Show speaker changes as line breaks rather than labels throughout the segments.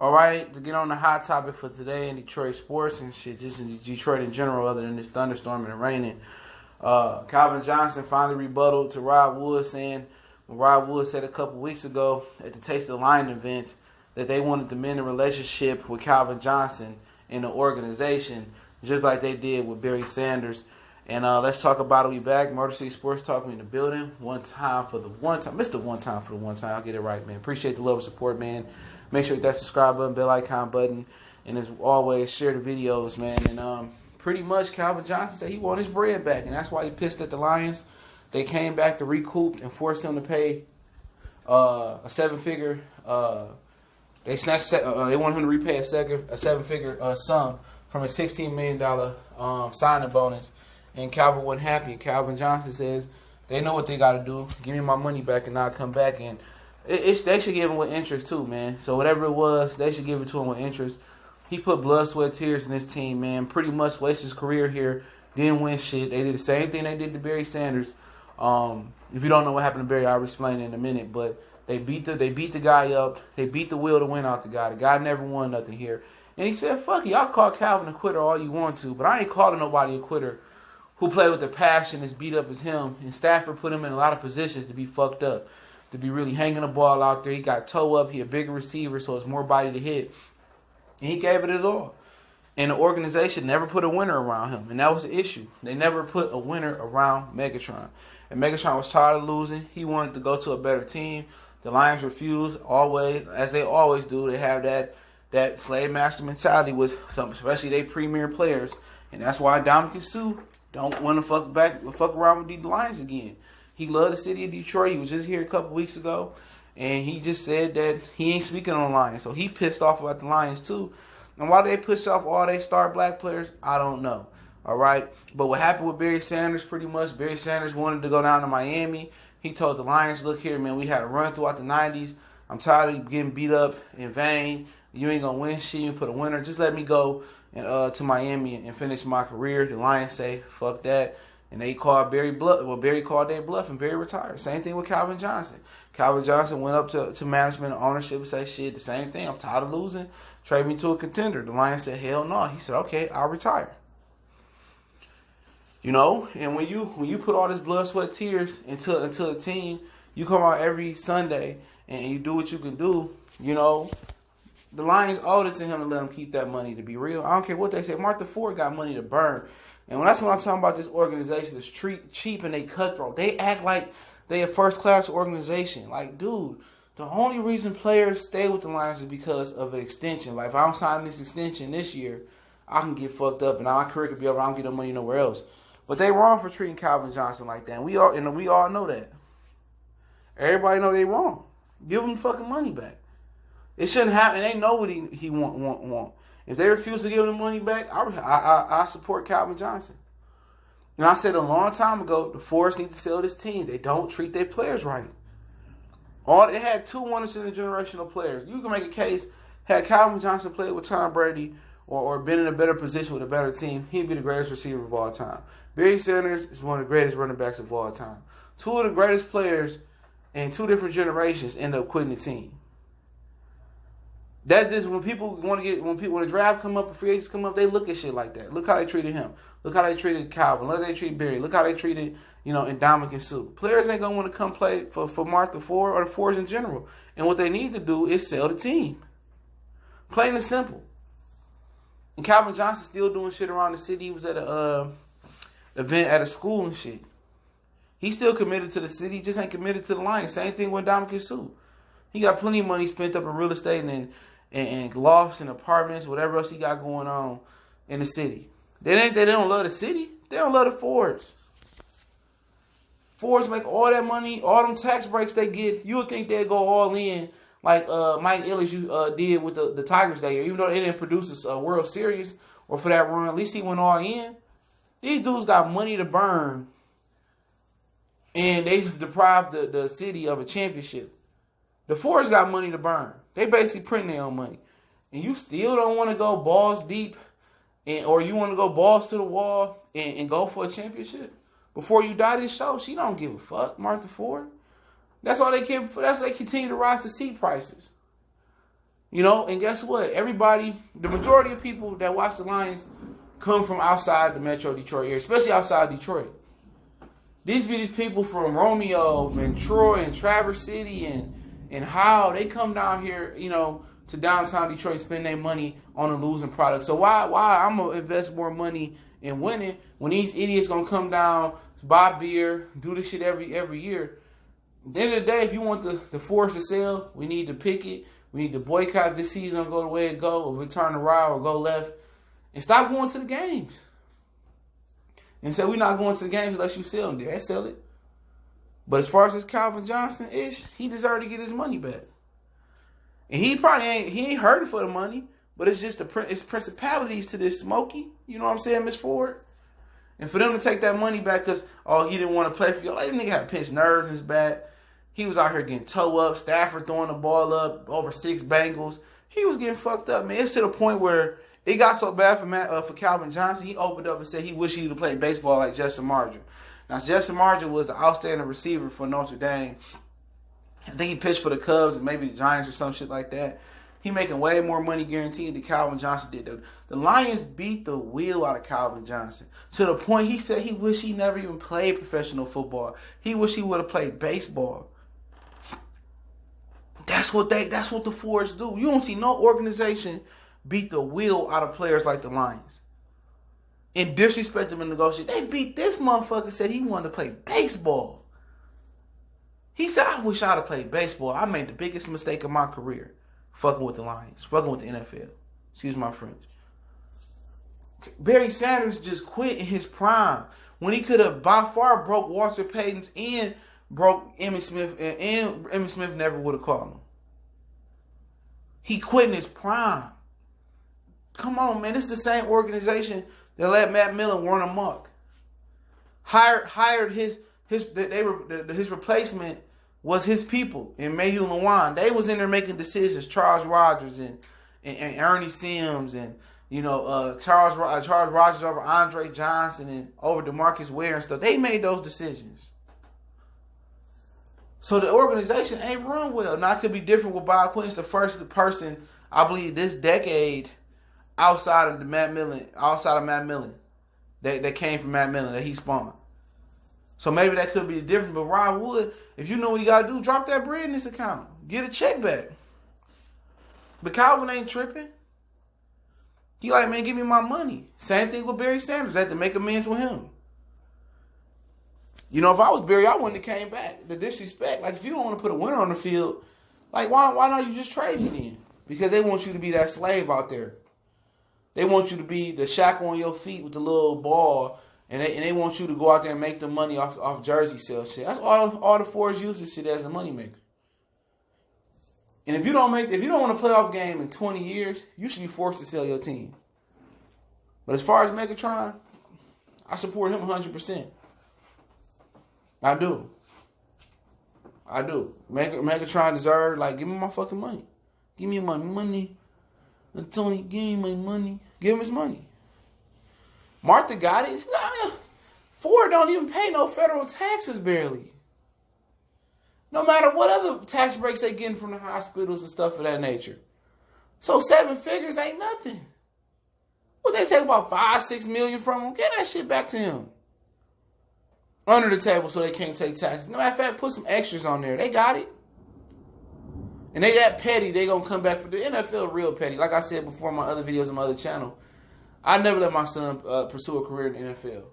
All right, to get on the hot topic for today in Detroit sports and shit, just in Detroit in general, other than this thunderstorm and raining. Calvin Johnson finally rebutted to Rod Wood, saying when Rod Wood said a couple weeks ago at the Taste of the Lion event that they wanted to mend a relationship with Calvin Johnson in the organization, just like they did with Barry Sanders. And let's talk about it. We back. Motor City Sports Talk. We in the building. One time for the one time. Mr. One time for the one time. I'll get it right, man. Appreciate the love and support, man. Make sure you hit that subscribe button, bell icon button. And as always, share the videos, man. And pretty much Calvin Johnson said he want his bread back. And that's why he pissed at the Lions. They came back to recoup and forced him to pay a seven-figure. They wanted him to repay a seven-figure sum from a $16 million signing bonus. And Calvin wasn't happy. Calvin Johnson says they know what they got to do. Give me my money back and I'll come back. And they should give him with interest too, man. So whatever it was, they should give it to him with interest. He put blood, sweat, tears in this team, man. Pretty much wasted his career here. Didn't win shit. They did the same thing they did to Barry Sanders. If you don't know what happened to Barry, I'll explain it in a minute. But they beat the guy up. They beat the will to win out the guy. The guy never won nothing here. And he said, fuck it, y'all call Calvin a quitter all you want to, but I ain't calling nobody a quitter who played with the passion as beat up as him. And Stafford put him in a lot of positions to be fucked up, to be really hanging the ball out there. He got toe up. He a bigger receiver, so it's more body to hit. And he gave it his all. And the organization never put a winner around him. And that was the issue. They never put a winner around Megatron. And Megatron was tired of losing. He wanted to go to a better team. The Lions refused, always, as they always do. They have that slave master mentality with some, especially they premier players. And that's why Dominican Sue don't want to fuck around with the Lions again. He loved the city of Detroit. He was just here a couple weeks ago, and he just said that he ain't speaking on the Lions. So he pissed off about the Lions too. And why they push off all they star black players, I don't know. All right, but what happened with Barry Sanders? Pretty much, Barry Sanders wanted to go down to Miami. He told the Lions, "Look here, man. We had a run throughout the '90s. I'm tired of getting beat up in vain. You ain't gonna win shit. You put a winner. Just let me go and to Miami and finish my career." The Lions say, "Fuck that," and they called Barry bluff. Well, Barry called their bluff, and Barry retired. Same thing with Calvin Johnson. Calvin Johnson went up to management and ownership and said, "Shit, the same thing. I'm tired of losing. Trade me to a contender." The Lions said, "Hell no." He said, "Okay, I'll retire." You know, and when you put all this blood, sweat, tears into a team, you come out every Sunday and you do what you can do. You know, the Lions owed it to him to let him keep that money. To be real, I don't care what they say. Martha Ford got money to burn, and that's what I'm talking about. This organization is cheap and they cutthroat. They act like they a first class organization. Like, dude, the only reason players stay with the Lions is because of the extension. Like, if I don't sign this extension this year, I can get fucked up and my career could be over. I don't get no money nowhere else. But they wrong for treating Calvin Johnson like that. And we all know that. Everybody know they wrong. Give him fucking money back. It shouldn't happen. They know what he want. If they refuse to give him the money back, I support Calvin Johnson. And I said a long time ago, the Fords need to sell this team. They don't treat their players right. They had two once-in-a-generational players. You can make a case, had Calvin Johnson played with Tom Brady or been in a better position with a better team, he'd be the greatest receiver of all time. Barry Sanders is one of the greatest running backs of all time. Two of the greatest players in two different generations end up quitting the team. That is when the draft come up, the free agents come up, they look at shit like that. Look how they treated him. Look how they treated Calvin. Look how they treated Barry. Look how they treated, Dominican and Sue. Players ain't gonna want to come play for Martha Ford or the Fords in general. And what they need to do is sell the team. Plain and simple. And Calvin Johnson still doing shit around the city. He was at a event at a school and shit. He's still committed to the city, just ain't committed to the Lions. Same thing with Dominican Sue. He got plenty of money spent up in real estate and lofts and apartments, whatever else he got going on in the city. They don't love the city. They don't love the Fords. Fords make all that money, all them tax breaks they get. You would think they'd go all in like Mike Ilitch did with the Tigers that year. Even though they didn't produce a World Series or for that run, at least he went all in. These dudes got money to burn, and they've deprived the city of a championship. The Fords got money to burn. They basically print their own money. And you still don't want to go balls deep or you want to go balls to the wall and go for a championship? Before you die this show, she don't give a fuck, Martha Ford. That's all they care for. That's why they continue to rise the seat prices. You know, and guess what? Everybody, the majority of people that watch the Lions come from outside the Metro Detroit area, especially outside Detroit. These be these people from Romeo and Troy and Traverse City and Howe. They come down here, you know, to downtown Detroit, spend their money on a losing product. So why I'm gonna invest more money in winning when these idiots gonna come down, buy beer, do this shit every year? At the end of the day, if you want the force to sell, we need to pick it. We need to boycott this season or go the way it go, or return to right or go left, and stop going to the games. And say we're not going to the games unless you sell them. They sell it. But as far as this Calvin Johnson ish, he deserved to get his money back. And he probably ain't hurting for the money, but it's just it's principalities to this Smokey. You know what I'm saying, Miss Ford? And for them to take that money back because, he didn't want to play for you. Like, this nigga had pinched nerves in his back. He was out here getting toe up. Stafford throwing the ball up over 6 Bengals. He was getting fucked up, man. It's to the point where it got so bad for Calvin Johnson, he opened up and said he wished he would have played baseball like Justin Marger. Now, Justin Marger was the outstanding receiver for Notre Dame. I think he pitched for the Cubs and maybe the Giants or some shit like that. He making way more money guaranteed than Calvin Johnson did. The Lions beat the wheel out of Calvin Johnson to the point he said he wished he never even played professional football. He wished he would have played baseball. That's what the Fords do. You don't see no organization beat the wheel out of players like the Lions and disrespect them in negotiation. They beat this motherfucker, said he wanted to play baseball. He said, I wish I'd have played baseball. I made the biggest mistake of my career fucking with the Lions, fucking with the NFL. Excuse my French. Barry Sanders just quit in his prime when he could have by far broke Walter Payton's and broke Emmitt Smith, and Emmitt Smith never would have called him. He quit in his prime. Come on, man. This is the same organization that let Matt Millen run amok. Hired his replacement was his people in Mayhew and Lewan. They was in there making decisions. Charles Rogers and Ernie Sims and Charles Rogers over Andre Johnson and over DeMarcus Ware and stuff. They made those decisions. So the organization ain't run well. Now, it could be different with Bob Quinn. It's the first person, I believe, this decade outside of Matt Millen, that came from Matt Millen, that he spawned. So maybe that could be different. But Rod Wood, if you know what you got to do, drop that bread in this account. Get a check back. But Calvin ain't tripping. He like, man, give me my money. Same thing with Barry Sanders. I had to make amends with him. If I was Barry, I wouldn't have came back. The disrespect. Like, if you don't want to put a winner on the field, like, why not you just trade me then? Because they want you to be that slave out there. They want you to be the shackle on your feet with the little ball, and they want you to go out there and make the money off jersey sales shit. That's all the Fords use this shit as a moneymaker. And if you don't want a playoff game in 20 years, you should be forced to sell your team. But as far as Megatron, I support him 100%. I do. Megatron deserve, give me my fucking money. Give me my money. Tony, give me my money. Give him his money. Martha got it. Ford don't even pay no federal taxes barely. No matter what other tax breaks they getting from the hospitals and stuff of that nature. So 7 figures ain't nothing. What they take about $5-6 million from him? Get that shit back to him. Under the table so they can't take taxes. No matter of fact, put some extras on there. They got it. And they that petty, they gonna come back for the NFL real petty. Like I said before in my other videos on my other channel, I never let my son pursue a career in the NFL.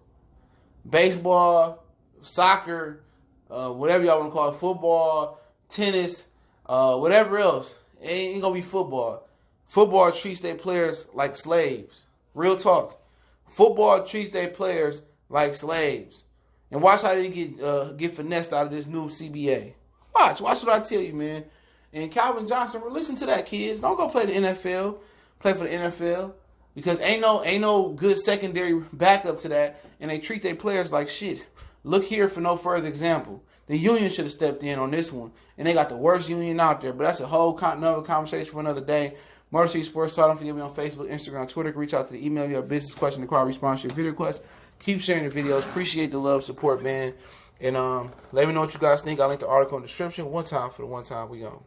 Baseball, soccer, whatever y'all want to call it, football, tennis, whatever else. It ain't gonna be football. Football treats their players like slaves. Real talk. Football treats their players like slaves. And watch how they get finessed out of this new CBA. Watch what I tell you, man. And Calvin Johnson, listen to that, kids. Don't go play the NFL. Play for the NFL. Because ain't no good secondary backup to that. And they treat their players like shit. Look here for no further example. The union should have stepped in on this one. And they got the worst union out there. But that's a whole another conversation for another day. Motor City Sports Talk. Don't forget me on Facebook, Instagram, Twitter. Reach out to the email. Your business question, the call, response to your video request. Keep sharing the videos. Appreciate the love, support, man. And let me know what you guys think. I'll link the article in the description. One time for the one time we on.